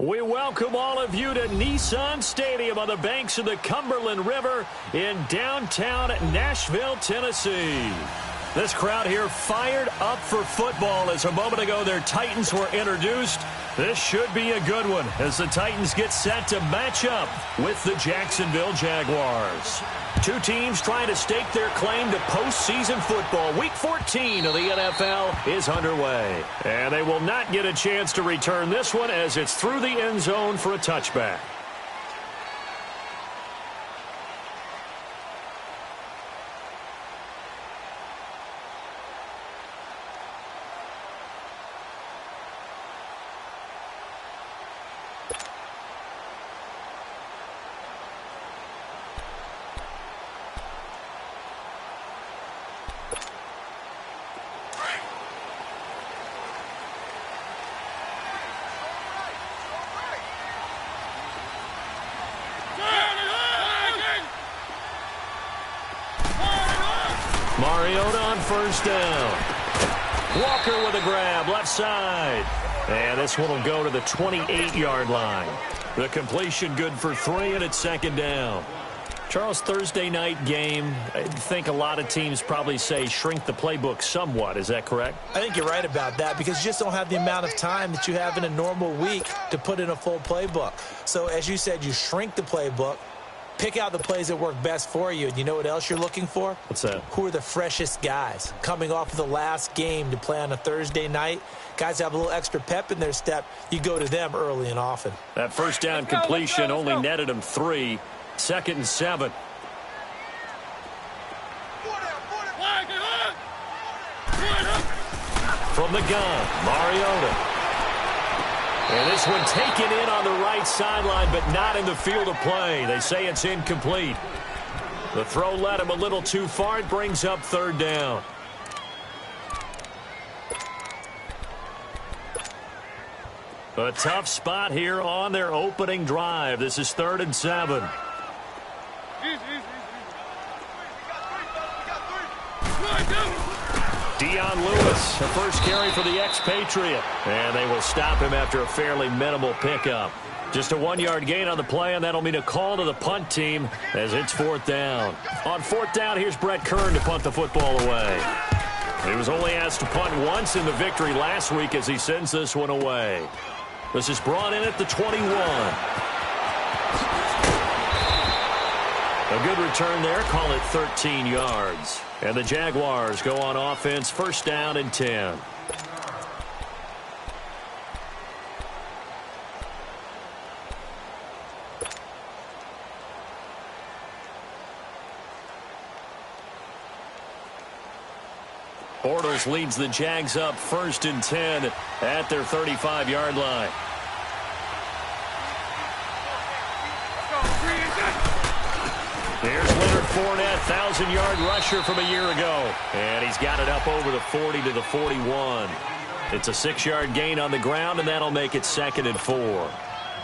We welcome all of you to Nissan Stadium on the banks of the Cumberland River in downtown Nashville, Tennessee. This crowd here fired up for football as a moment ago their Titans were introduced. This should be a good one as the Titans get set to match up with the Jacksonville Jaguars. Two teams trying to stake their claim to postseason football. Week 14 of the NFL is underway. And they will not get a chance to return this one as it's through the end zone for a touchback. Mariota on first down. Walker with a grab, left side. And this one will go to the 28-yard line. The completion good for 3, and it's second down. Charles, Thursday night game, I think a lot of teams probably say shrink the playbook somewhat. Is that correct? I think you're right about that because you just don't have the amount of time that you have in a normal week to put in a full playbook. So, as you said, you shrink the playbook. Pick out the plays that work best for you. And you know what else you're looking for? What's that? Who are the freshest guys coming off of the last game to play on a Thursday night? Guys have a little extra pep in their step. You go to them early and often. That first down completion only netted him 3. 2nd and 7. From the gun, Mariota. And this one taken in on the right sideline, but not in the field of play. They say it's incomplete. The throw led him a little too far. It brings up 3rd down. A tough spot here on their opening drive. This is 3rd and 7. Dion Lewis, the first carry for the expatriate. And they will stop him after a fairly minimal pickup. Just a 1-yard gain on the play, and that'll mean a call to the punt team as it's 4th down. On 4th down, here's Brett Kern to punt the football away. He was only asked to punt once in the victory last week as he sends this one away. This is brought in at the 21. A good return there, call it 13 yards. And the Jaguars go on offense, 1st down and 10. Bortles leads the Jags up 1st and 10 at their 35-yard line. Here's Leonard Fournette, 1,000-yard rusher from a year ago. And he's got it up over the 40 to the 41. It's a 6-yard gain on the ground, and that'll make it 2nd and 4.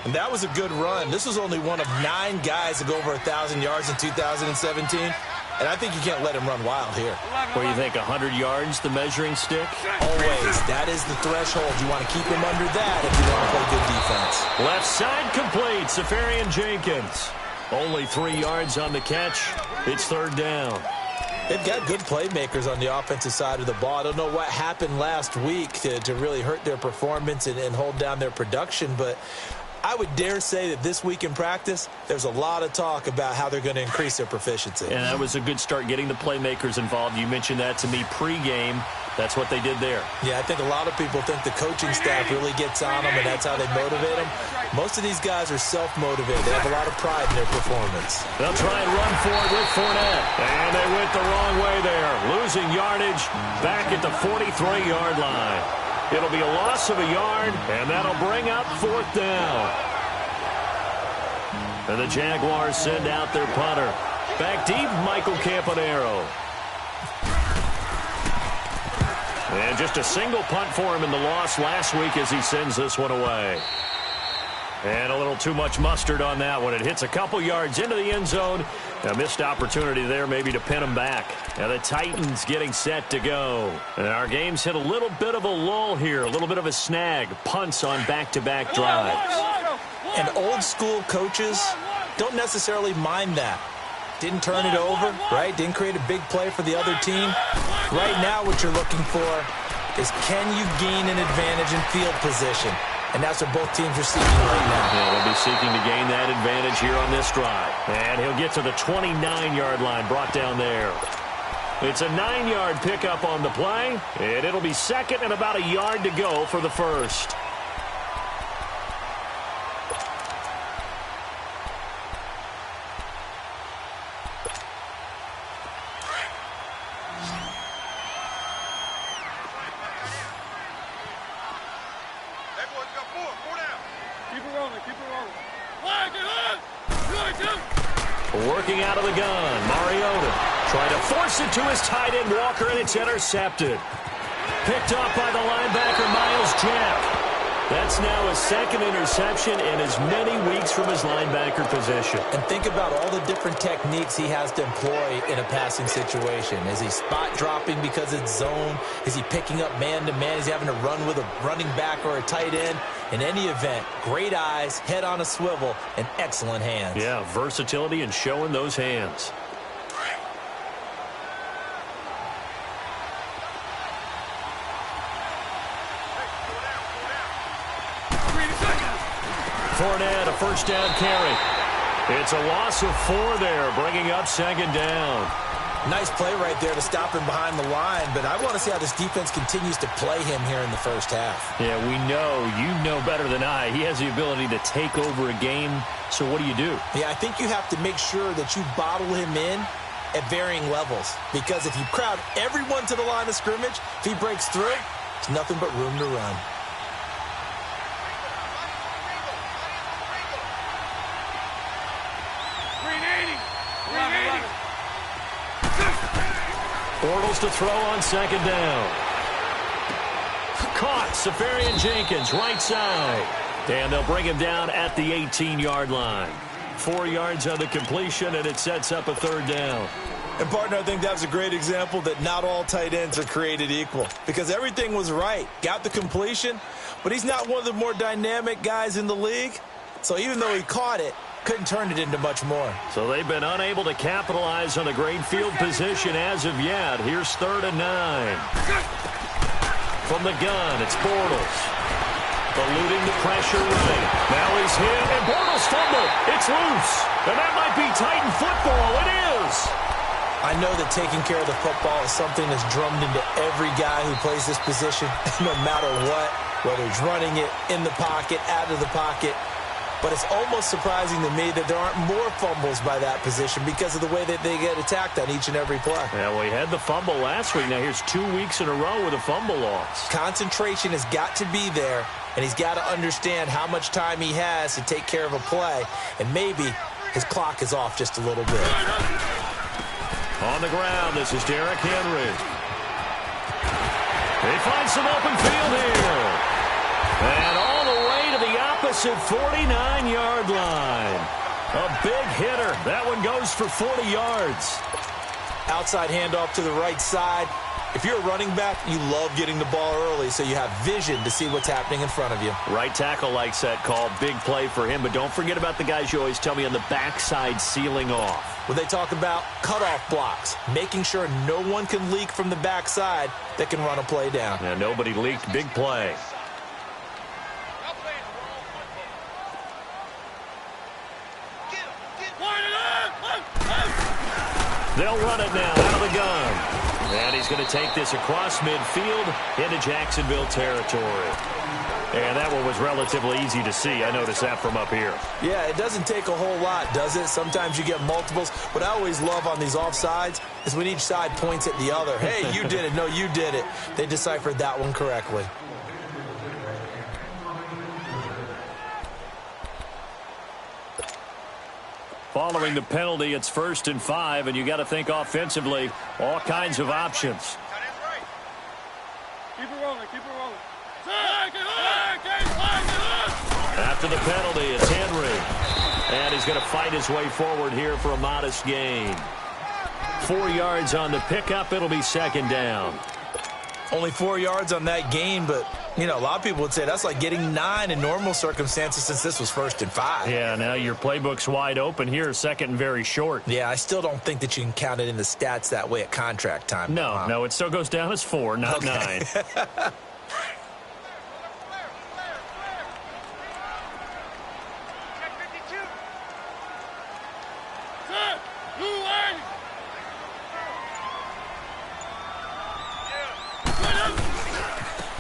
And that was a good run. This was only one of 9 guys to go over 1,000 yards in 2017. And I think you can't let him run wild here. What do you think, 100 yards, the measuring stick? Always. That is the threshold. You want to keep him under that if you want to play good defense. Left side complete, Safarian Jenkins. Only 3 yards on the catch. It's 3rd down. They've got good playmakers on the offensive side of the ball. I don't know what happened last week to really hurt their performance and hold down their production, but I would dare say that this week in practice, there's a lot of talk about how they're going to increase their proficiency. And that was a good start getting the playmakers involved. You mentioned that to me pregame. That's what they did there. Yeah, I think a lot of people think the coaching staff really gets on them, and that's how they motivate them. Most of these guys are self-motivated. They have a lot of pride in their performance. They'll try and run for it with Fournette. And they went the wrong way there. Losing yardage back at the 43-yard line. It'll be a loss of a yard, and that'll bring up 4th down. And the Jaguars send out their punter. Back deep, Michael Campanaro. And just a single punt for him in the loss last week as he sends this one away. And a little too much mustard on that one. It hits a couple yards into the end zone. A missed opportunity there maybe to pin him back. And the Titans getting set to go. And our game's hit a little bit of a lull here. A little bit of a snag. Punts on back-to-back drives. And old school coaches don't necessarily mind that. Didn't turn it over, right? Didn't create a big play for the other team. Right now what you're looking for is, can you gain an advantage in field position? And that's what both teams are seeking right now. Yeah, they'll be seeking to gain that advantage here on this drive. And he'll get to the 29-yard line, brought down there. It's a 9-yard pickup on the play, and it'll be second and about a yard to go for the first. Working out of the gun, Mariota trying to force it to his tight end, Walker, and it's intercepted. Picked off by the linebacker, Miles Jack. That's now his second interception in as many weeks from his linebacker position. And think about all the different techniques he has to employ in a passing situation. Is he spot dropping because it's zone? Is he picking up man-to-man? Is he having to run with a running back or a tight end? In any event, great eyes, head on a swivel, and excellent hands. Yeah, versatility and showing those hands. Fournette, a first down carry. It's a loss of 4 there, bringing up second down. Nice play right there to stop him behind the line, but I want to see how this defense continues to play him here in the first half. Yeah, we know, you know better than I, he has the ability to take over a game, so what do you do? Yeah, I think you have to make sure that you bottle him in at varying levels, because if you crowd everyone to the line of scrimmage, if he breaks through, there's nothing but room to run. Bortles to throw on second down. Caught, Safarian Jenkins, right side. And they'll bring him down at the 18-yard line. 4 yards on the completion, and it sets up a third down. And, partner, I think that was a great example that not all tight ends are created equal, because everything was right. Got the completion, but he's not one of the more dynamic guys in the league. So even though he caught it, couldn't turn it into much more. So they've been unable to capitalize on a great field position as of yet. Here's 3rd and 9. From the gun, it's Bortles. Eluding the pressure right. Now he's hit, and Bortles fumbled. It's loose. And that might be Titan football. It is. I know that taking care of the football is something that's drummed into every guy who plays this position, no matter what, whether he's running it, in the pocket, out of the pocket. But it's almost surprising to me that there aren't more fumbles by that position because of the way that they get attacked on each and every play. Yeah, well, he had the fumble last week. Now here's 2 weeks in a row with a fumble loss. Concentration has got to be there, and he's got to understand how much time he has to take care of a play, and maybe his clock is off just a little bit. On the ground, this is Derrick Henry. They find some open field here. And all the way to the opposite 49-yard line. A big hitter. That one goes for 40 yards. Outside handoff to the right side. If you're a running back, you love getting the ball early so you have vision to see what's happening in front of you. Right tackle likes that call. Big play for him. But don't forget about the guys you always tell me on the backside sealing off. Well, they talk about cutoff blocks, making sure no one can leak from the backside that can run a play down. Yeah, nobody leaked. Big play. They'll run it now out of the gun. And he's going to take this across midfield into Jacksonville territory. And that one was relatively easy to see. I noticed that from up here. Yeah, it doesn't take a whole lot, does it? Sometimes you get multiples. What I always love on these offsides is when each side points at the other. Hey, you did it. No, you did it. They deciphered that one correctly. Following the penalty, it's 1st and 5, and you got to think offensively, all kinds of options. Keep it rolling, keep it rolling. After the penalty, it's Henry. And he's going to fight his way forward here for a modest gain. 4 yards on the pickup. It'll be 2nd down. Only 4 yards on that gain, but You know, a lot of people would say that's like getting 9 in normal circumstances since this was 1st and 5. Yeah, now your playbook's wide open here, 2nd and very short. Yeah, I still don't think that you can count it in the stats that way at contract time. No, it still goes down as 4, not 9.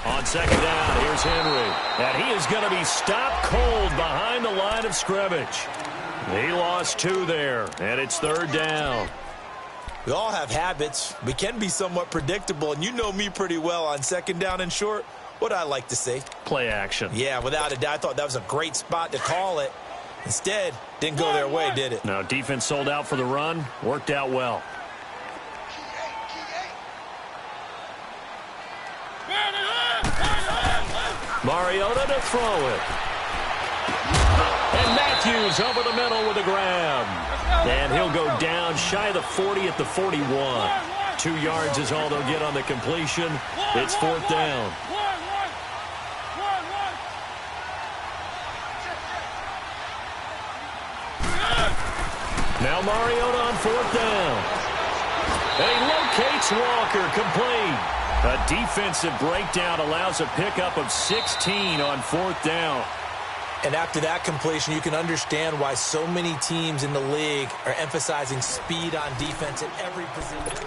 On 2nd down, here's Henry. And he is going to be stopped cold behind the line of scrimmage. He lost 2 there, and it's 3rd down. We all have habits. We can be somewhat predictable, and you know me pretty well on 2nd down and short. What I like to say? Play action. Yeah, without a doubt. I thought that was a great spot to call it. Instead, didn't go their way, did it? No, defense sold out for the run. Worked out well. Mariota to throw it. And Matthews over the middle with a grab. And he'll go down shy of the 40 at the 41. 2 yards is all they'll get on the completion. It's 4th down. Now Mariota on 4th down. And he locates Walker, complete. A defensive breakdown allows a pickup of 16 on 4th down. And after that completion, you can understand why so many teams in the league are emphasizing speed on defense at every position.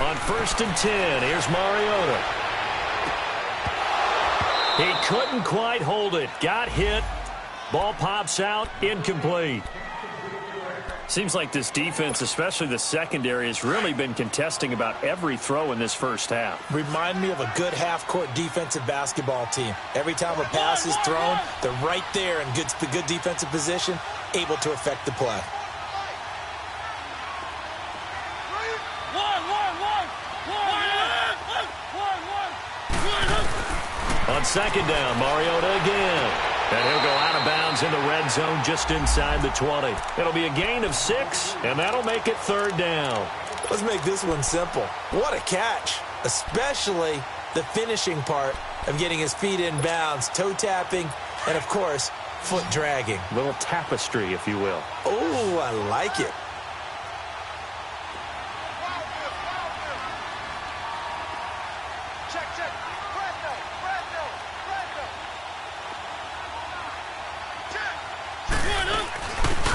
On 1st and 10, here's Mariota. He couldn't quite hold it. Got hit. Ball pops out. Incomplete. Seems like this defense, especially the secondary, has really been contesting about every throw in this first half. Remind me of a good half-court defensive basketball team. Every time a pass is thrown, they're right there in good defensive position, able to affect the play. On 2nd down, Mariota again. And he'll go out of bounds in the red zone just inside the 20. It'll be a gain of 6, and that'll make it 3rd down. Let's make this one simple. What a catch, especially the finishing part of getting his feet in bounds, toe tapping, and, of course, foot dragging. A little tapestry, if you will. Oh, I like it.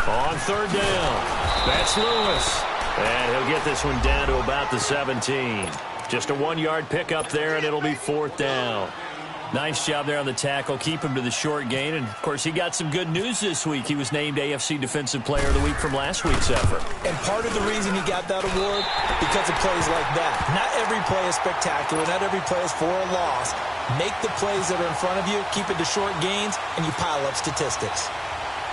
On 3rd down, that's Lewis. And he'll get this one down to about the 17. Just a 1-yard pickup there, and it'll be 4th down. Nice job there on the tackle. Keep him to the short gain. And, of course, he got some good news this week. He was named AFC Defensive Player of the Week from last week's effort. And part of the reason he got that award, because of plays like that. Not every play is spectacular. Not every play is for a loss. Make the plays that are in front of you, keep it to short gains, and you pile up statistics.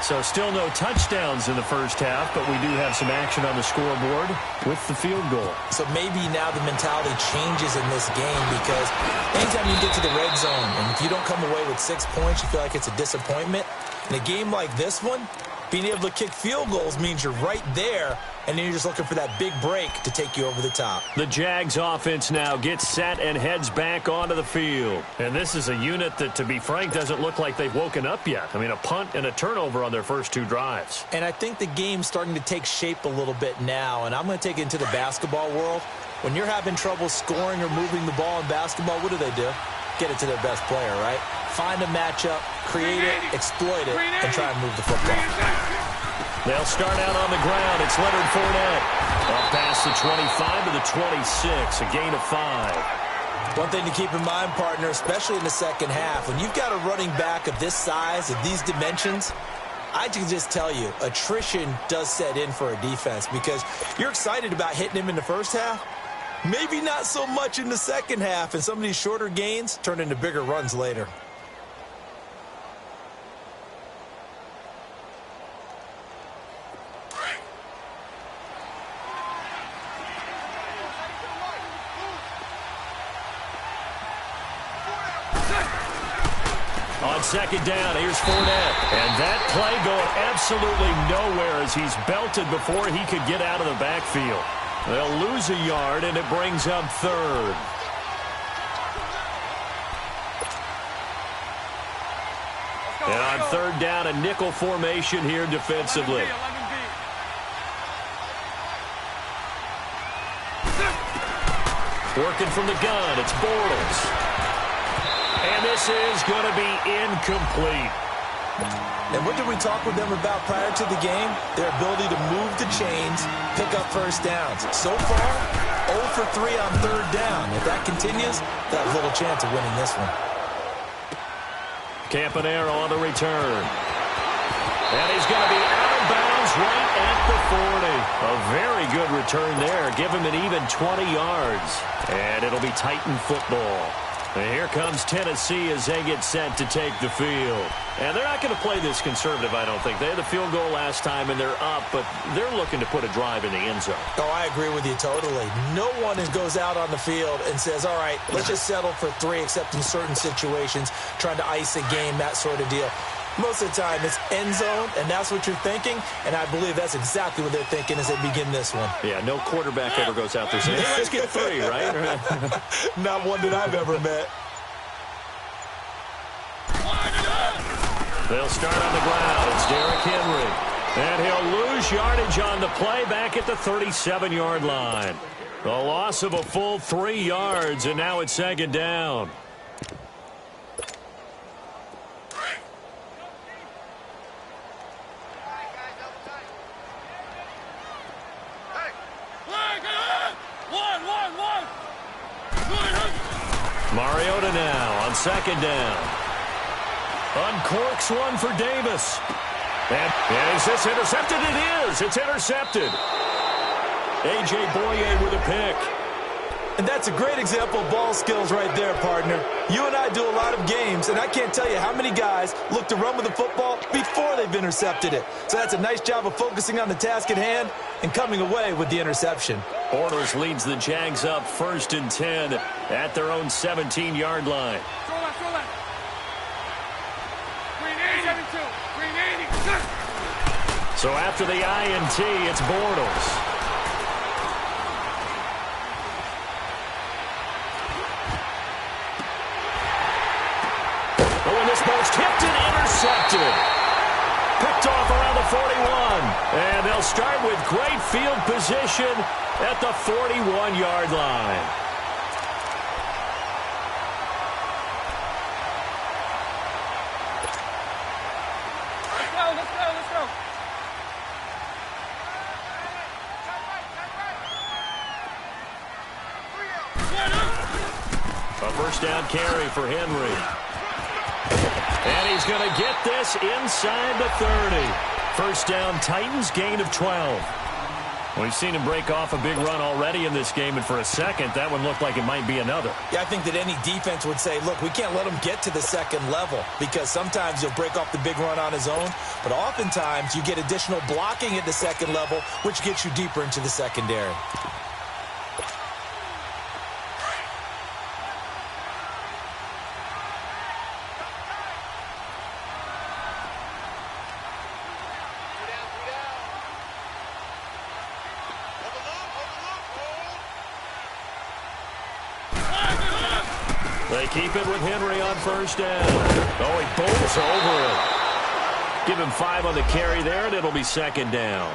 So still no touchdowns in the first half, but we do have some action on the scoreboard with the field goal. So maybe now the mentality changes in this game, because anytime you get to the red zone, and if you don't come away with 6 points, you feel like it's a disappointment. In a game like this one, being able to kick field goals means you're right there, and then you're just looking for that big break to take you over the top. The Jags offense now gets set and heads back onto the field. And this is a unit that, to be frank, doesn't look like they've woken up yet. I mean, a punt and a turnover on their first 2 drives. And I think the game's starting to take shape a little bit now, and I'm going to take it into the basketball world. When you're having trouble scoring or moving the ball in basketball, what do? Get it to their best player, right? Find a matchup, create it, exploit it, and try and move the football. They'll start out on the ground. It's Leonard Fournette. Up past the 25 to the 26, a gain of 5. One thing to keep in mind, partner, especially in the second half, when you've got a running back of this size, of these dimensions, I can just tell you, attrition does set in for a defense because you're excited about hitting him in the first half. Maybe not so much in the second half, and some of these shorter gains turn into bigger runs later. On second down, here's Fournette. And that play going absolutely nowhere as he's belted before he could get out of the backfield. They'll lose a yard, and it brings up third. And on third down, a nickel formation here defensively. Working from the gun, it's Bortles. And this is going to be incomplete. And what did we talk with them about prior to the game? Their ability to move the chains, pick up first downs. So far, 0 for 3 on third down. If that continues, they'll have little chance of winning this one. Campanaro on the return. And he's going to be out of bounds right at the 40. A very good return there. Give him an even 20 yards. And it'll be Titan football. And here comes Tennessee as they get set to take the field. And they're not going to play this conservative, I don't think. They had the field goal last time, and they're up, but they're looking to put a drive in the end zone. Oh, I agree with you totally. No one goes out on the field and says, all right, let's just settle for 3, except in certain situations, trying to ice a game, that sort of deal. Most of the time, it's end zone, and that's what you're thinking, and I believe that's exactly what they're thinking as they begin this one. Yeah, no quarterback ever goes out there saying, hey, let's get 3, right? Not one that I've ever met. They'll start on the ground. It's Derrick Henry. And he'll lose yardage on the play back at the 37-yard line. The loss of a full 3 yards, and now it's second down. Mariota now on second down. Uncorks one for Davis. And is this intercepted? It is. It's intercepted. A.J. Boye with a pick. And that's a great example of ball skills right there, partner. You and I do a lot of games, and I can't tell you how many guys look to run with the football before they've intercepted it. So that's a nice job of focusing on the task at hand and coming away with the interception. Bortles leads the Jags up 1st and 10 at their own 17-yard line. So after the INT, it's Bortles. Oh, and this ball's tipped and intercepted. Picked off around the 41. And they'll start with great field position at the 41-yard line. Let's go. A first down carry for Henry. And he's going to get this inside the 30. First down, Titans, gain of 12. We've seen him break off a big run already in this game, and for a second, that one looked like it might be another. Yeah, I think that any defense would say, look, we can't let him get to the second level because sometimes he'll break off the big run on his own, but oftentimes you get additional blocking at the second level, which gets you deeper into the secondary. They keep it with Henry on first down. Oh, he bolts over it. Give him 5 on the carry there, and it'll be second down.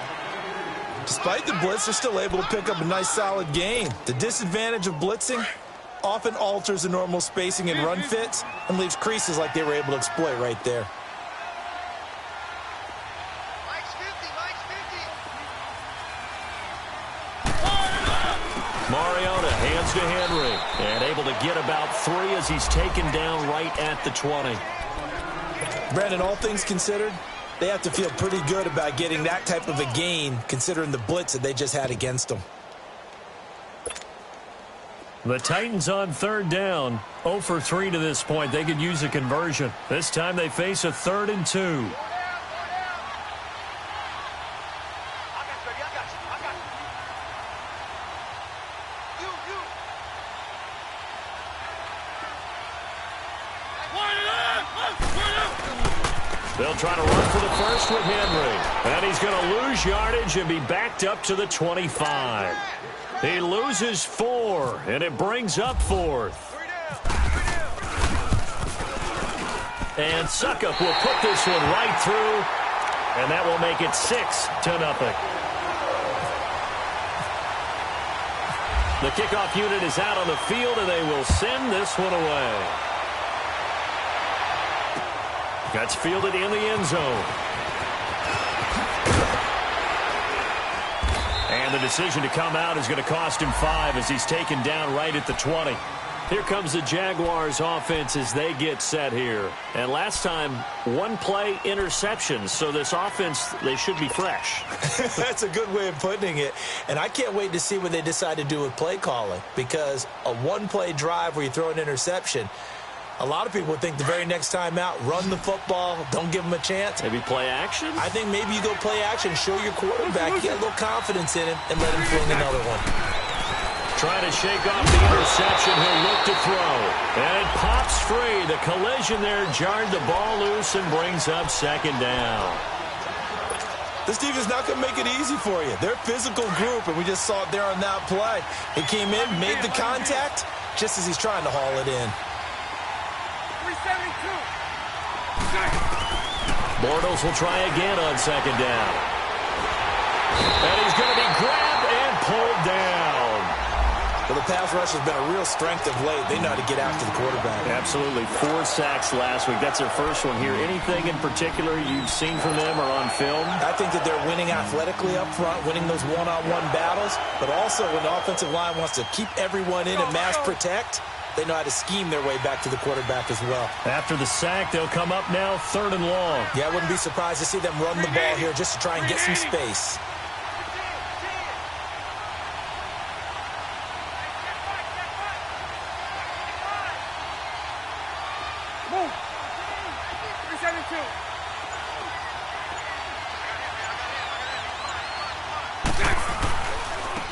Despite the blitz, they're still able to pick up a nice, solid gain. The disadvantage of blitzing often alters the normal spacing and run fits and leaves creases like they were able to exploit right there. Mariota hands to Henry and able to get about 3 as he's taken down right at the 20. Brandon, all things considered, They have to feel pretty good about getting that type of a gain, considering the blitz that they just had against them. The Titans on third down, 0 for 3 to this point. They could use a conversion. This time they face a 3rd and 2. They'll try to run for the first with Henry. And he's going to lose yardage and be backed up to the 25. He loses 4, and it brings up 4th. And Suckup will put this one right through, and that will make it 6-0. The kickoff unit is out on the field, and they will send this one away. That's fielded in the end zone. And the decision to come out is going to cost him 5 as he's taken down right at the 20. Here comes the Jaguars offense as they get set here. And last time, 1-play interception. So this offense, they should be fresh. That's a good way of putting it. And I can't wait to see what they decide to do with play calling. Because a 1-play drive where you throw an interception, a lot of people would think the very next time out, run the football, don't give them a chance. Maybe play action? I think maybe you go play action, show your quarterback, get a little confidence in him, and let him fling another one. Trying to shake off the interception. He'll look to throw. And it pops free. The collision there jarred the ball loose and brings up 2nd down. This defense is not going to make it easy for you. They're a physical group, and we just saw it there on that play. He came in, made the contact, just as he's trying to haul it in. Bortles will try again on 2nd down. And he's going to be grabbed and pulled down. Well, the pass rush has been a real strength of late. They know how to get after the quarterback. Absolutely. 4 sacks last week. That's their first one here. Anything in particular you've seen from them or on film? I think that they're winning athletically up front, winning those one-on-one battles, but also when the offensive line wants to keep everyone in and mass protect, they know how to scheme their way back to the quarterback as well. After the sack, they'll come up now 3rd and long. Yeah, I wouldn't be surprised to see them run the ball here just to try and get some space.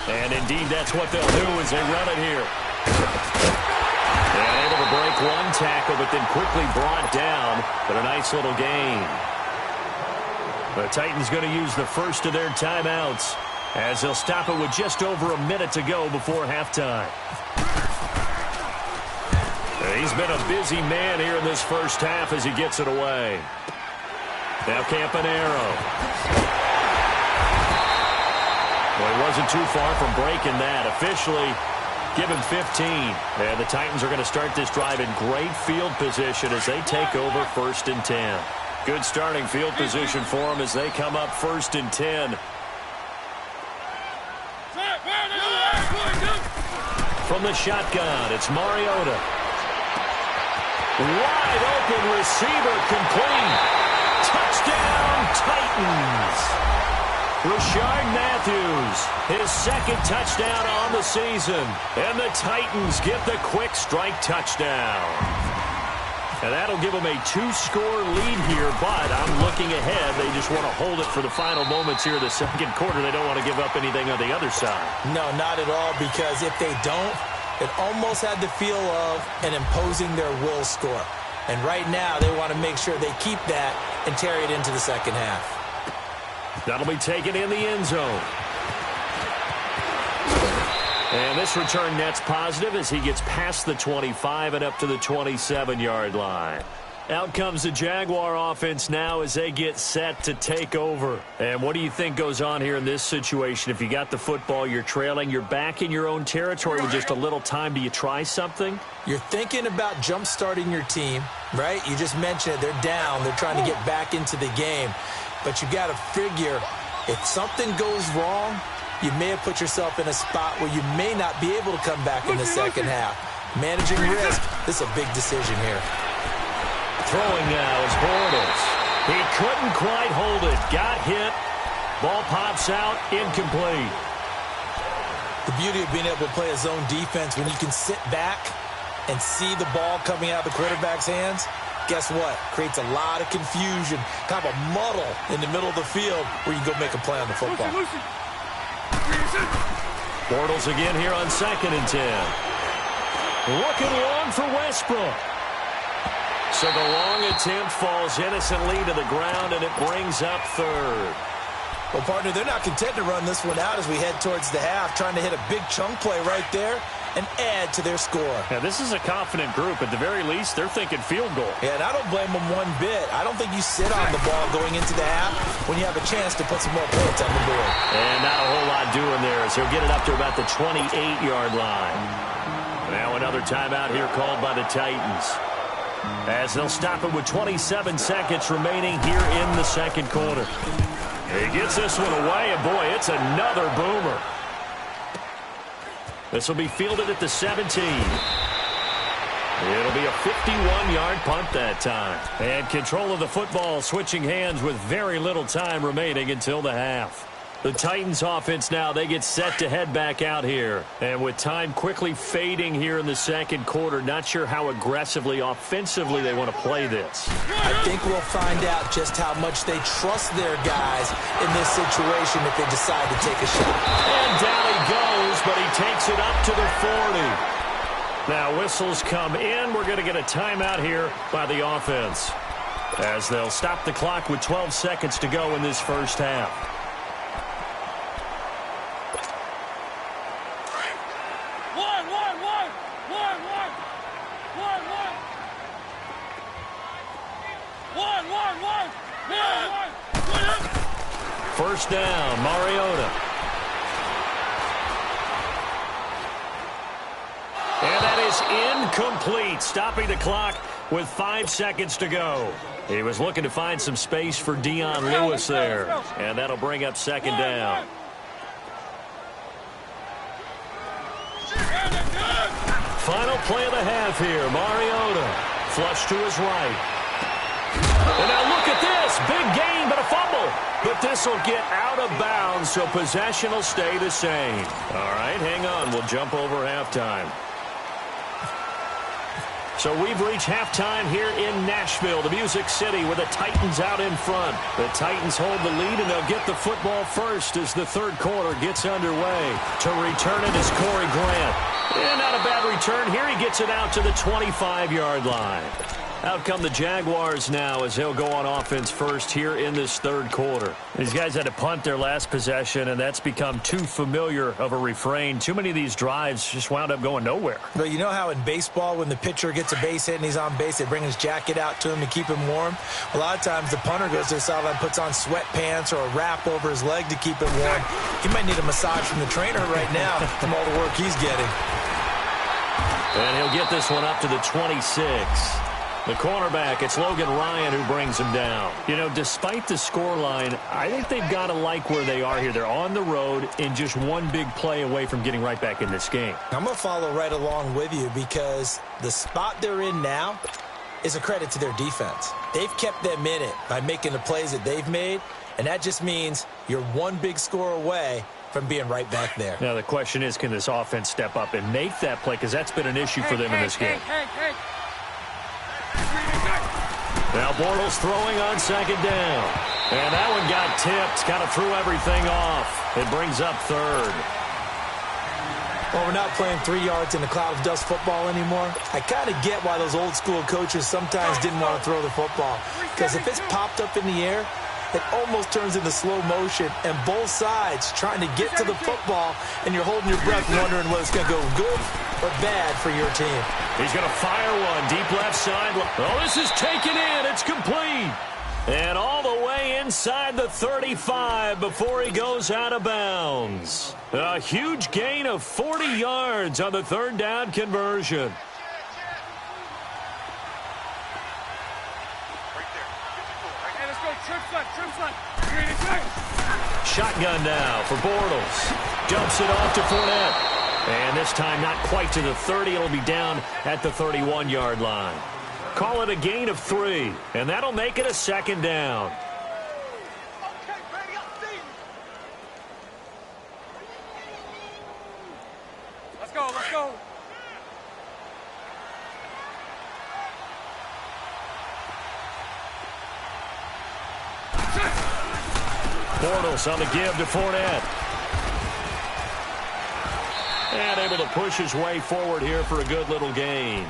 And indeed, that's what they'll do as they run it here. And able to break one tackle, but then quickly brought down. But a nice little gain. The Titans going to use the first of their timeouts as they'll stop it with just over a minute to go before halftime. He's been a busy man here in this first half as he gets it away. Now Campanaro. Well, he wasn't too far from breaking that. Officially, give him 15. And the Titans are going to start this drive in great field position as they take over 1st and 10. Good starting field position for them as they come up 1st and 10. From the shotgun, it's Mariota. Wide open receiver complete. Touchdown, Titans. Rashard Matthews, his 2nd touchdown on the season. And the Titans get the quick strike touchdown. And that'll give them a 2-score lead here, but I'm looking ahead. They just want to hold it for the final moments here of the 2nd quarter. They don't want to give up anything on the other side. No, not at all, because if they don't, it almost had the feel of an imposing their will score. And right now, they want to make sure they keep that and carry it into the 2nd half. That'll be taken in the end zone. And this return net's positive as he gets past the 25 and up to the 27-yard line. Out comes the Jaguar offense now as they get set to take over. And what do you think goes on here in this situation? If you got the football, you're trailing, you're back in your own territory with just a little time. Do you try something? You're thinking about jump-starting your team, right? You just mentioned it. They're down. They're trying to get back into the game. But you got to figure if something goes wrong, you may have put yourself in a spot where you may not be able to come back in the 2nd half. Managing risk, this is a big decision here. Throwing now is Bortles. He couldn't quite hold it. Got hit. Ball pops out, incomplete. The beauty of being able to play a zone defense when you can sit back and see the ball coming out of the quarterback's hands, guess what? Creates a lot of confusion, kind of a muddle in the middle of the field where you can go make a play on the football. Bortles again here on 2nd and 10. Looking long for Westbrook. So the long attempt falls innocently to the ground, and it brings up 3rd. Well, partner, they're not content to run this one out as we head towards the half, trying to hit a big chunk play right there and add to their score. Now, this is a confident group. At the very least, they're thinking field goal. Yeah, and I don't blame them one bit. I don't think you sit on the ball going into the half when you have a chance to put some more points on the board. And not a whole lot doing there as he'll get it up to about the 28-yard line. Now another timeout here called by the Titans, as they'll stop it with 27 seconds remaining here in the 2nd quarter. He gets this one away, and boy, it's another boomer. This will be fielded at the 17. It'll be a 51-yard punt that time. And control of the football switching hands with very little time remaining until the half. The Titans offense now, they get set to head back out here. And with time quickly fading here in the 2nd quarter, not sure how aggressively, offensively they want to play this. I think we'll find out just how much they trust their guys in this situation if they decide to take a shot. And down he goes, but he takes it up to the 40. Now whistles come in. We're going to get a timeout here by the offense, as they'll stop the clock with 12 seconds to go in this first half. First down, Mariota. And that is incomplete, stopping the clock with 5 seconds to go. He was looking to find some space for Dion Lewis there, and that'll bring up 2nd down. Final play of the half here, Mariota. Flush to his right. And now look at this. Big gain, but a fumble. But this will get out of bounds, so possession will stay the same. All right, hang on. We'll jump over halftime. So we've reached halftime here in Nashville, the Music City, with the Titans out in front. The Titans hold the lead, and they'll get the football first as the 3rd quarter gets underway. To return it is Corey Grant. And not a bad return here. He gets it out to the 25-yard line. Out come the Jaguars now as they'll go on offense first here in this 3rd quarter. These guys had to punt their last possession, and that's become too familiar of a refrain. Too many of these drives just wound up going nowhere. But you know how in baseball when the pitcher gets a base hit and he's on base, they bring his jacket out to him to keep him warm? A lot of times the punter goes to the sideline, puts on sweatpants or a wrap over his leg to keep it warm. He might need a massage from the trainer right now from all the work he's getting. And he'll get this one up to the 26. The cornerback, it's Logan Ryan who brings him down. You know, despite the scoreline, I think they've got to like where they are here. They're on the road and just one big play away from getting right back in this game. I'm going to follow right along with you because the spot they're in now is a credit to their defense. They've kept them in it by making the plays that they've made, and that just means you're one big score away from being right back there. Now, the question is, can this offense step up and make that play? Because that's been an issue for them in this game. Now Bortles throwing on 2nd down. And that one got tipped. Kind of threw everything off. It brings up 3rd. Well, we're not playing 3 yards in a cloud of dust football anymore. I kind of get why those old school coaches sometimes didn't want to throw the football. Because if it's popped up in the air, it almost turns into slow motion, and both sides trying to get to the football, and you're holding your breath wondering whether it's going to go good or bad for your team. He's going to fire one deep left side. Oh, this is taken in. It's complete. And all the way inside the 35 before he goes out of bounds. A huge gain of 40 yards on the 3rd down conversion. Shotgun now for Bortles. Dumps it off to Fournette. And this time not quite to the 30. It'll be down at the 31-yard line. Call it a gain of 3. And that'll make it a 2nd down. Bortles on the give to Fournette. And able to push his way forward here for a good little gain.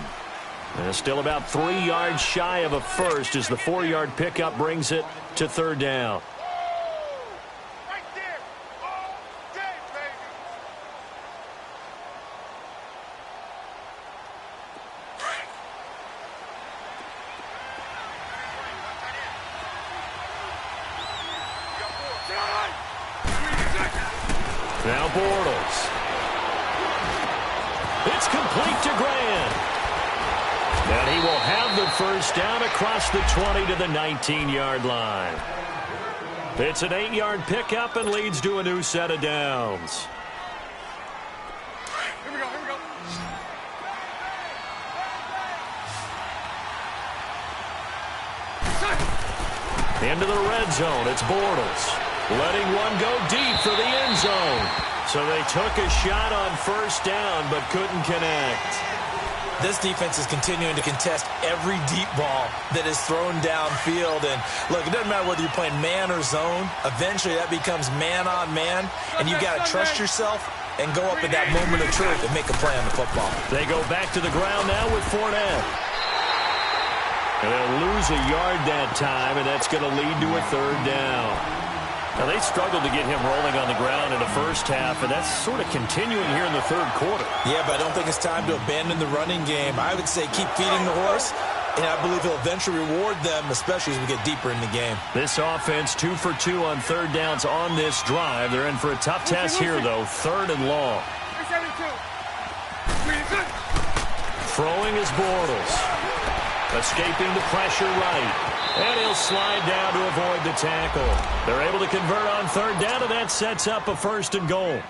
And still about 3 yards shy of a first as the 4-yard pickup brings it to third down. Now Bortles. It's complete to Grant. And he will have the first down across the 20 to the 19-yard line. It's an 8-yard pickup and leads to a new set of downs. Here we go, here we go. Into the red zone, it's Bortles. Letting one go deep for the end zone. So they took a shot on first down but couldn't connect. This defense is continuing to contest every deep ball that is thrown downfield. And look, it doesn't matter whether you're playing man or zone. Eventually that becomes man on man. And you got to trust yourself and go up at that moment of truth and make a play on the football. They go back to the ground now with Fournette. And they'll lose a yard that time, and that's going to lead to a third down. Now, they struggled to get him rolling on the ground in the first half, and that's sort of continuing here in the third quarter. Yeah, but I don't think it's time to abandon the running game. I would say keep feeding the horse, and I believe he'll eventually reward them, especially as we get deeper in the game. This offense 2 for 2 on third downs on this drive. They're in for a tough test here, though, third and long. Throwing is Bortles. Escaping the pressure right. And he'll slide down to avoid the tackle. They're able to convert on third down, and that sets up a first and goal.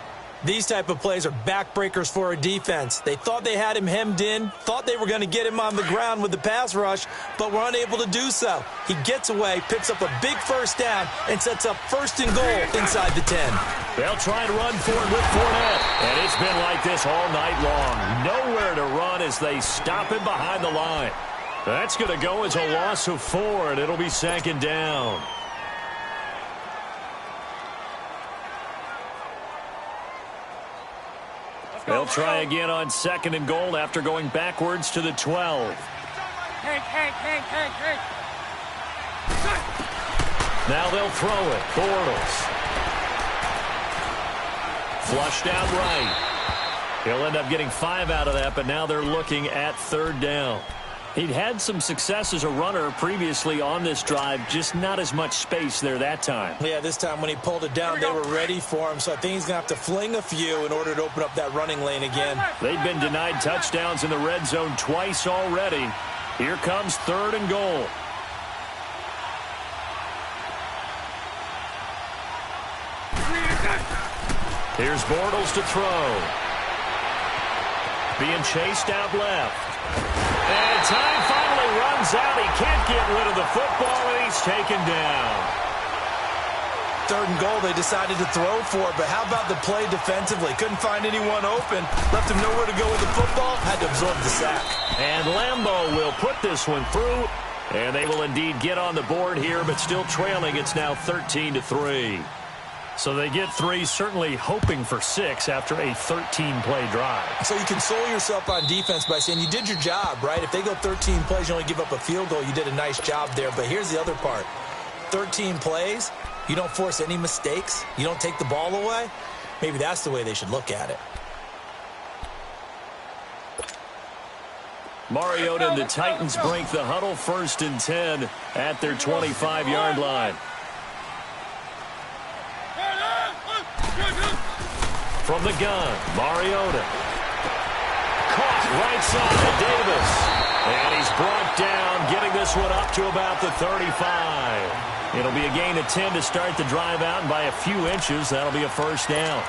These type of plays are backbreakers for a defense. They thought they had him hemmed in, thought they were going to get him on the ground with the pass rush, but were unable to do so. He gets away, picks up a big first down, and sets up first and goal inside the 10. They'll try and run for it with Fournette. And it's been like this all night long. Nowhere to run as they stop him behind the line. That's going to go as a loss of 4, and it'll be second down. They'll try again on second and goal after going backwards to the 12. Now they'll throw it. Bortles. Flushed out right. He'll end up getting 5 out of that, but now they're looking at third down. He'd had some success as a runner previously on this drive, just not as much space there that time. Yeah, this time when he pulled it down, they were ready for him, so I think he's going to have to fling a few in order to open up that running lane again. They've been denied touchdowns in the red zone twice already. Here comes third and goal. Here's Bortles to throw. Being chased out left. And time finally runs out. He can't get rid of the football, and he's taken down. Third and goal, they decided to throw for it, but how about the play defensively? Couldn't find anyone open. Left him nowhere to go with the football. Had to absorb the sack. And Lambeau will put this one through, and they will indeed get on the board here, but still trailing. It's now 13-3. So they get 3, certainly hoping for 6 after a 13-play drive. So you console yourself on defense by saying you did your job, right? If they go 13 plays, you only give up a field goal, you did a nice job there. But here's the other part. 13 plays, you don't force any mistakes, you don't take the ball away. Maybe that's the way they should look at it. Mariota and the Titans break the huddle, 1st and 10 at their 25-yard line. From the gun, Mariota. Caught right side, Davis. And he's brought down, getting this one up to about the 35. It'll be a gain of 10 to start the drive out, and by a few inches, that'll be a first down.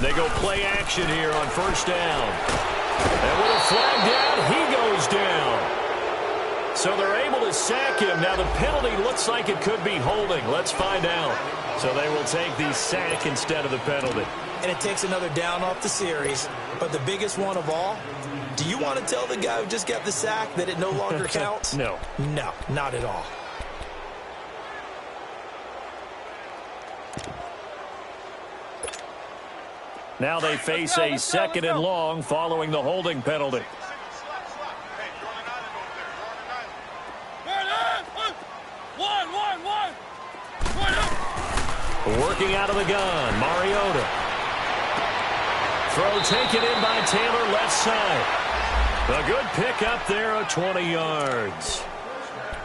They go play action here on first down. And with a flag down, he goes down. So they're able to sack him. Now the penalty looks like it could be holding. Let's find out. So they will take the sack instead of the penalty. And it takes another down off the series. But the biggest one of all, do you want to tell the guy who just got the sack that it no longer counts? No. No, not at all. Now they face a second and long following the holding penalty. Working out of the gun, Mariota. Throw taken in by Taylor, left side. A good pick up there of 20 yards.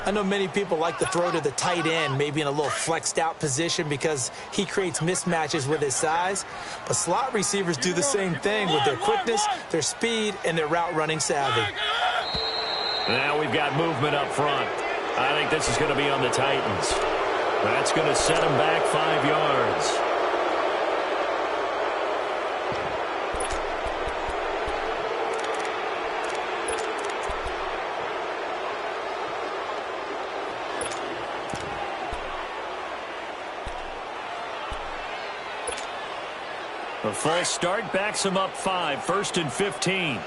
I know many people like to throw to the tight end, maybe in a little flexed out position because he creates mismatches with his size. But slot receivers do the same thing with their quickness, their speed, and their route running savvy. Now we've got movement up front. I think this is going to be on the Titans. That's going to set them back 5 yards. A false start backs him up 5, 1st and 15.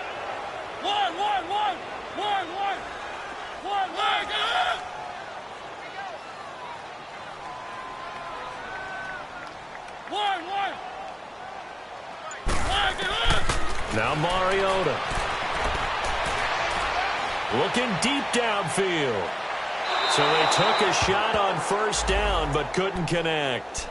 Now Mariota. Looking deep downfield. So they took a shot on first down but couldn't connect.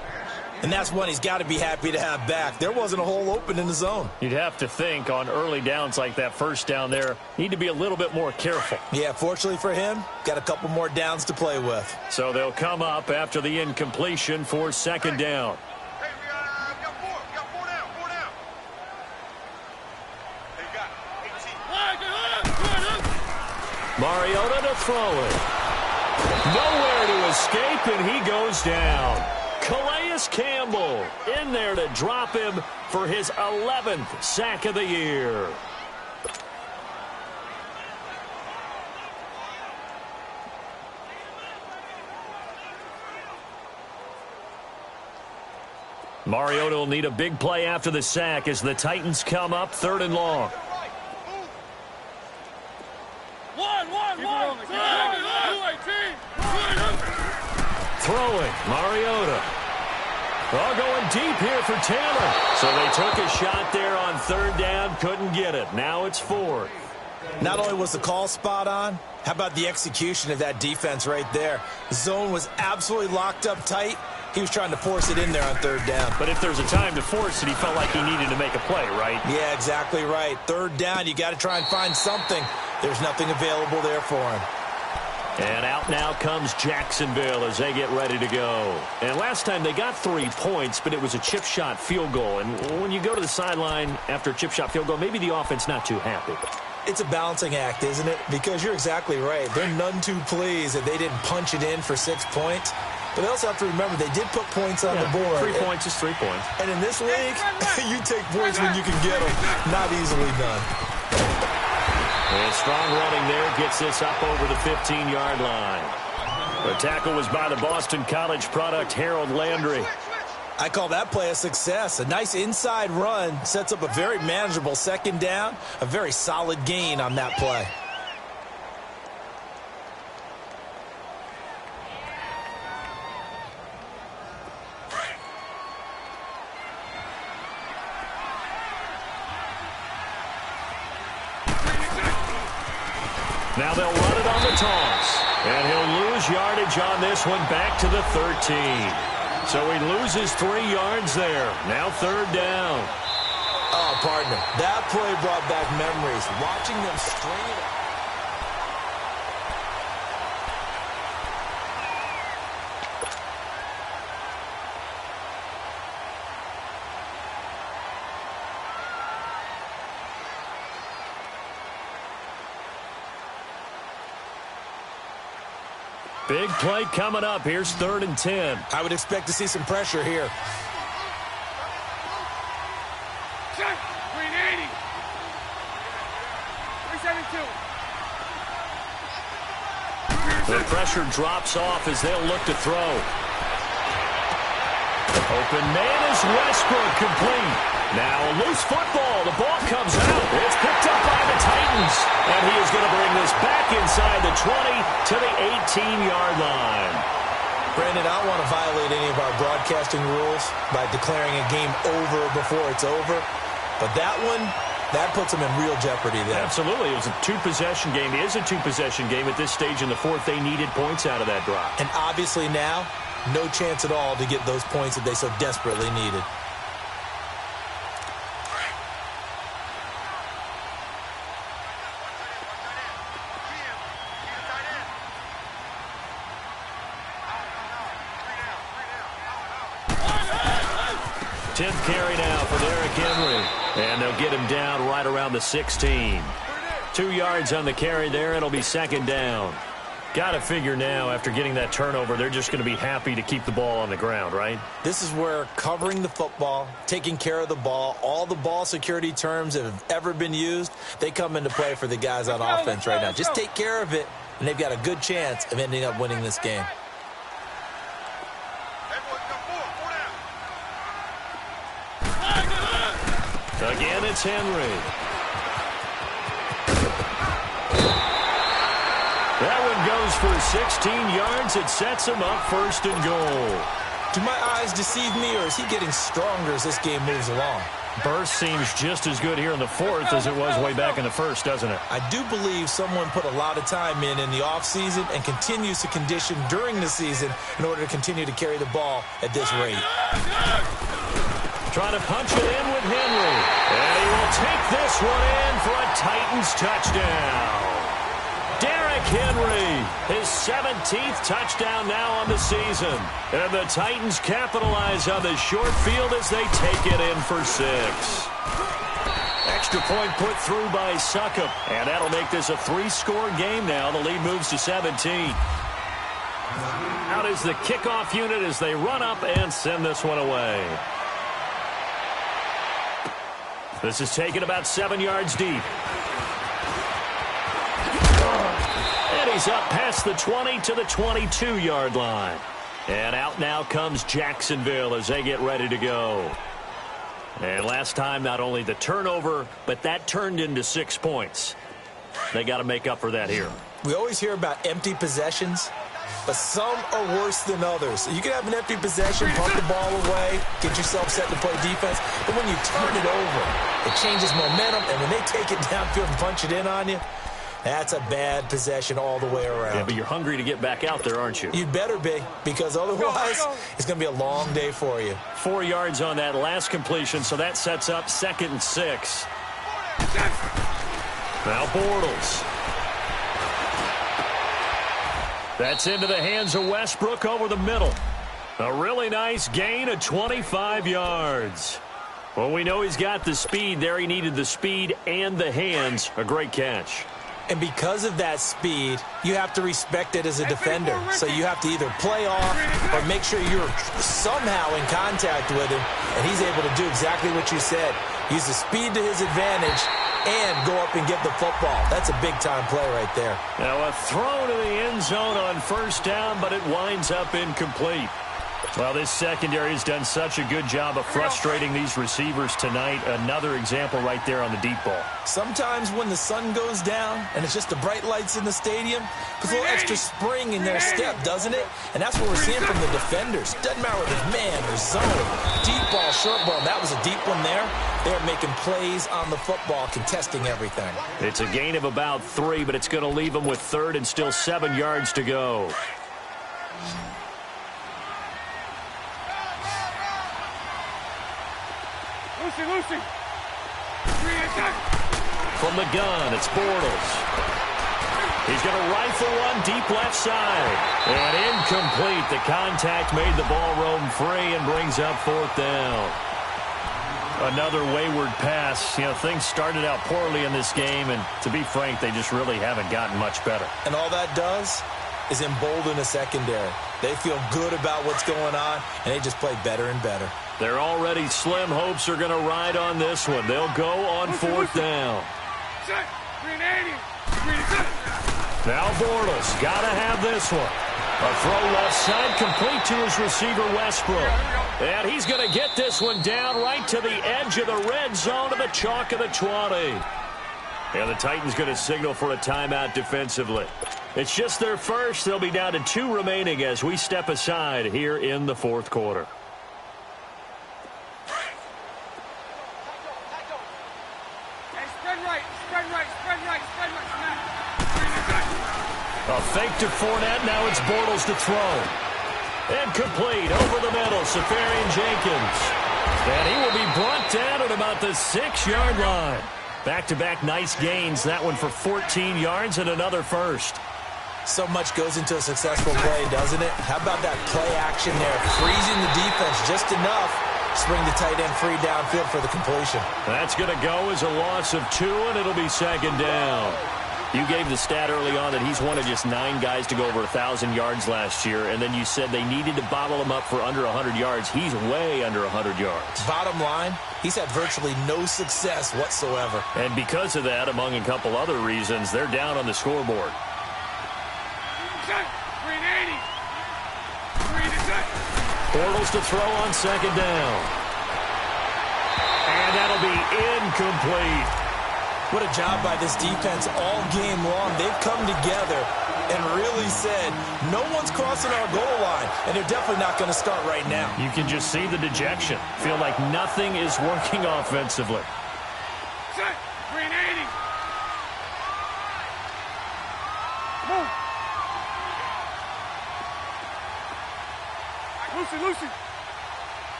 And that's one he's got to be happy to have back. There wasn't a hole open in the zone. You'd have to think on early downs like that first down there, need to be a little bit more careful. Yeah, fortunately for him, got a couple more downs to play with. So they'll come up after the incompletion for second down. Hey, we got four down. Hey, got 18. Mariota to throw it. Nowhere to escape, and he goes down. Calais Campbell in there to drop him for his 11th sack of the year. Mariota will need a big play after the sack as the Titans come up 3rd and long. Throwing, Mariota. All going deep here for Taylor. So they took a shot there on 3rd down, couldn't get it. Now it's 4th. Not only was the call spot on, how about the execution of that defense right there? The zone was absolutely locked up tight. He was trying to force it in there on 3rd down. But if there's a time to force it, he felt like he needed to make a play, right? Yeah, exactly right. 3rd down, you got to try and find something. There's nothing available there for him. And out now comes Jacksonville as they get ready to go. And last time they got 3 points, but it was a chip shot field goal. And when you go to the sideline after a chip shot field goal, maybe the offense not too happy. It's a balancing act, isn't it? Because you're exactly right. They're none too pleased that they didn't punch it in for 6 points. But they also have to remember they did put points on the board. 3 points is 3 points. And in this league, you take points when you can get them. Not easily done. And strong running there gets this up over the 15-yard line. The tackle was by the Boston College product, Harold Landry. I call that play a success. A nice inside run sets up a very manageable 2nd down. A very solid gain on that play. Now they'll run it on the toss. And he'll lose yardage on this one back to the 13. So he loses 3 yards there. Now 3rd down. Oh, partner, that play brought back memories. Watching them string it up. Big play coming up. Here's 3rd and 10. I would expect to see some pressure here. Check. 380. 372. The pressure drops off as they'll look to throw. Open man is Westbrook, complete. Now a loose football. The ball comes out. It's picked up by the Titans. And he is going to bring this back inside the 20 to the 18-yard line. Brandon, I don't want to violate any of our broadcasting rules by declaring a game over before it's over. But that one, that puts them in real jeopardy there. Absolutely. It was a two-possession game. It is a two-possession game at this stage in the fourth. They needed points out of that drive. And obviously now, no chance at all to get those points that they so desperately needed. Tenth carry now for Derrick Henry. And they'll get him down right around the 16. 2 yards on the carry there. It'll be second down. Got to figure now, after getting that turnover, they're just going to be happy to keep the ball on the ground, right? This is where covering the football, taking care of the ball, all the ball security terms that have ever been used, they come into play for the guys on offense right now. Just take care of it, and they've got a good chance of ending up winning this game. Again, it's Henry. That one goes for 16 yards. It sets him up first and goal. Do my eyes deceive me, or is he getting stronger as this game moves along? Burst seems just as good here in the fourth as it was way back in the first, doesn't it? I do believe someone put a lot of time in the offseason and continues to condition during the season in order to continue to carry the ball at this rate. Trying to punch it in with Henry. And he will take this one in for a Titans touchdown. Derrick Henry, his 17th touchdown now on the season. And the Titans capitalize on the short field as they take it in for 6. Extra point put through by Succop. And that'll make this a 3-score game now. The lead moves to 17. Out is the kickoff unit as they run up and send this one away. This is taken about 7 yards deep. And he's up past the 20 to the 22-yard line. And out now comes Jacksonville as they get ready to go. And last time, not only the turnover, but that turned into 6 points. They got to make up for that here. We always hear about empty possessions, but some are worse than others. You can have an empty possession, pump the ball away, get yourself set to play defense, but when you turn it over, it changes momentum, and when they take it downfield and punch it in on you, that's a bad possession all the way around. Yeah, but you're hungry to get back out there, aren't you? You'd better be, because otherwise it's going to be a long day for you. 4 yards on that last completion, so that sets up 2nd and 6. Now Bortles. That's into the hands of Westbrook over the middle. A really nice gain of 25 yards. Well, we know he's got the speed there. He needed the speed and the hands. A great catch. And because of that speed, you have to respect it as a defender. So you have to either play off or make sure you're somehow in contact with him. And he's able to do exactly what you said. Use the speed to his advantage and go up and get the football. That's a big-time play right there. Now a throw to the end zone on first down, but it winds up incomplete. Well, this secondary has done such a good job of frustrating these receivers tonight. Another example right there on the deep ball. Sometimes when the sun goes down and it's just the bright lights in the stadium, puts a little extra spring in their step, doesn't it? And that's what we're seeing from the defenders. Doesn't matter whether it's man or zone, deep ball, short ball. That was a deep one there. They're making plays on the football, contesting everything. It's a gain of about 3, but it's going to leave them with 3rd and still 7 yards to go. Lucy. From the gun, it's Bortles. He's going to rifle one deep left side. And incomplete. The contact made the ball roam free and brings up 4th down. Another wayward pass. You know, things started out poorly in this game, and to be frank, they just really haven't gotten much better. And all that does is embolden a secondary. They feel good about what's going on, and they just play better and better. Their already slim hopes are going to ride on this one. They'll go on 4th down. Now Bortles got to have this one. A throw left side, complete to his receiver, Westbrook. And he's going to get this one down right to the edge of the red zone of the chalk of the 20. And the Titans going to signal for a timeout defensively. It's just their first. They'll be down to 2 remaining as we step aside here in the fourth quarter. A fake to Fournette. Now it's Bortles to throw. And complete over the middle. Safarian-Jenkins. And he will be brought down at about the 6-yard line. Back-to-back nice gains. That one for 14 yards and another first. So much goes into a successful play, doesn't it? How about that play action there? Freezing the defense just enough. Spring the tight end free downfield for the completion. That's going to go as a loss of 2, and it'll be second down. You gave the stat early on that he's one of just 9 guys to go over 1,000 yards last year, and then you said they needed to bottle him up for under 100 yards. He's way under 100 yards. Bottom line, he's had virtually no success whatsoever. And because of that, among a couple other reasons, they're down on the scoreboard. Bortles to throw on second down. And that'll be incomplete. What a job by this defense all game long. They've come together and really said, no one's crossing our goal line, and they're definitely not going to start right now. You can just see the dejection. Feel like nothing is working offensively. Set. 380. Move. Lucy.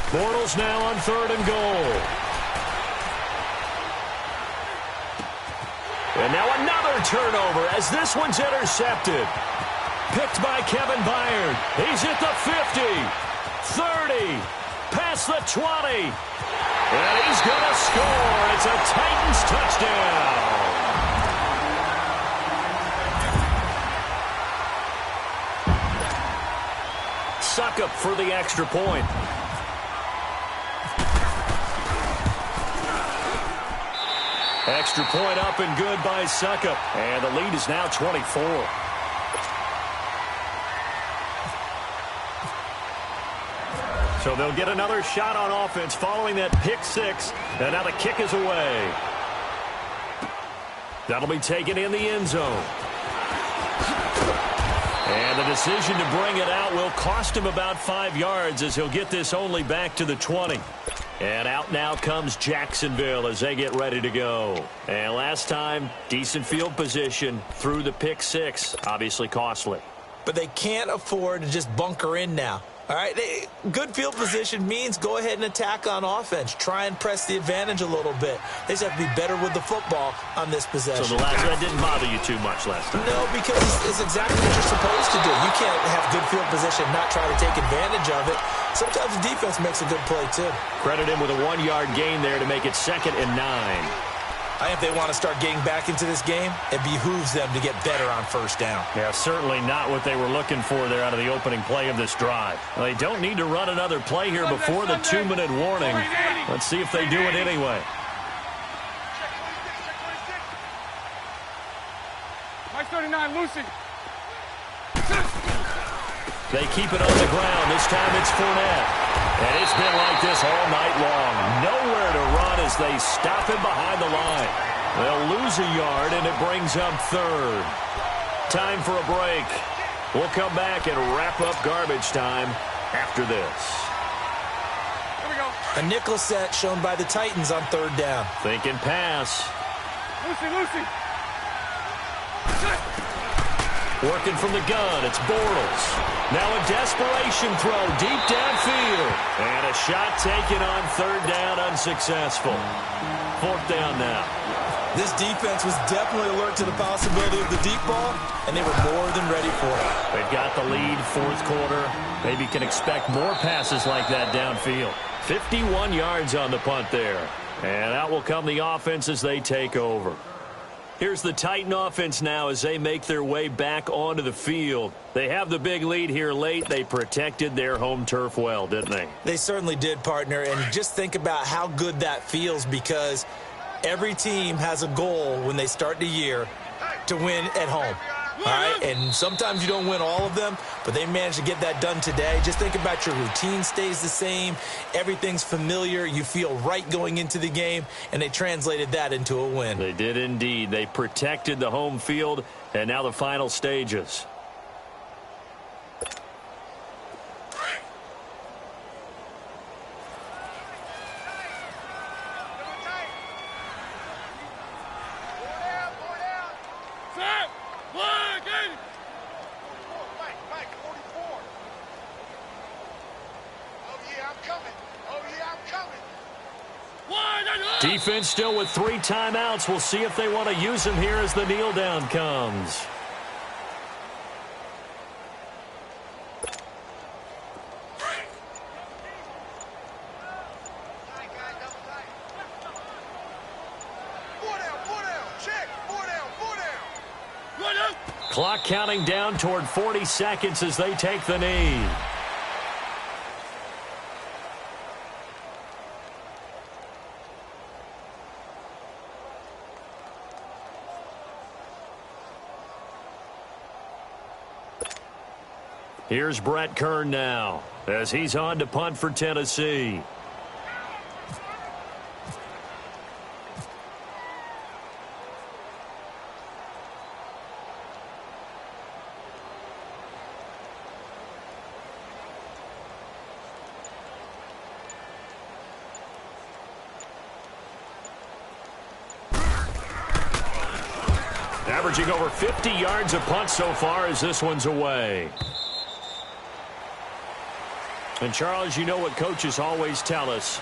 Bortles now on 3rd and goal. And now another turnover as this one's intercepted. Picked by Kevin Byard. He's at the 50, 30, past the 20. And he's going to score. It's a Titans touchdown. Suckup for the extra point. Extra point up and good by Suckup. And the lead is now 24. So they'll get another shot on offense following that pick 6. And now the kick is away. That'll be taken in the end zone. And the decision to bring it out will cost him about 5 yards as he'll get this only back to the 20. And out now comes Jacksonville as they get ready to go. And last time, decent field position through the pick 6. Obviously costly. But they can't afford to just bunker in now. All right, good field position means go ahead and attack on offense. Try and press the advantage a little bit. They just have to be better with the football on this possession. So that didn't bother you too much last time? No, because it's exactly what you're supposed to do. You can't have good field position and not try to take advantage of it. Sometimes the defense makes a good play, too. Credit him with a 1-yard gain there to make it 2nd and 9. I think if they want to start getting back into this game, it behooves them to get better on 1st down. Yeah, certainly not what they were looking for there out of the opening play of this drive. Well, they don't need to run another play here before the 2-minute warning. Let's see if they do it anyway. Mike 39, Lucy. They keep it on the ground. This time it's Fournette. And it's been like this all night long. Nowhere to run as they stop him behind the line. They'll lose a yard, and it brings up 3rd. Time for a break. We'll come back and wrap up garbage time after this. Here we go. A nickel set shown by the Titans on 3rd down. Thinking pass. Lucy. Working from the gun, it's Bortles. Now a desperation throw deep downfield. And a shot taken on 3rd down, unsuccessful. 4th down now. This defense was definitely alert to the possibility of the deep ball, and they were more than ready for it. They've got the lead, 4th quarter. Maybe can expect more passes like that downfield. 51 yards on the punt there. And out will come the offense as they take over. Here's the Titan offense now as they make their way back onto the field. They have the big lead here late. They protected their home turf well, didn't they? They certainly did, partner. And just think about how good that feels because every team has a goal when they start the year to win at home. All right, and sometimes you don't win all of them, but they managed to get that done today. Just think about your routine stays the same. Everything's familiar. You feel right going into the game, and they translated that into a win. They did indeed. They protected the home field, and now the final stages. Defense still with 3 timeouts. We'll see if they want to use them here as the kneel down comes. Clock counting down toward 40 seconds as they take the knee. Here's Brett Kern now as he's on to punt for Tennessee. Averaging over 50 yards a punt so far as this one's away. And, Charles, you know what coaches always tell us.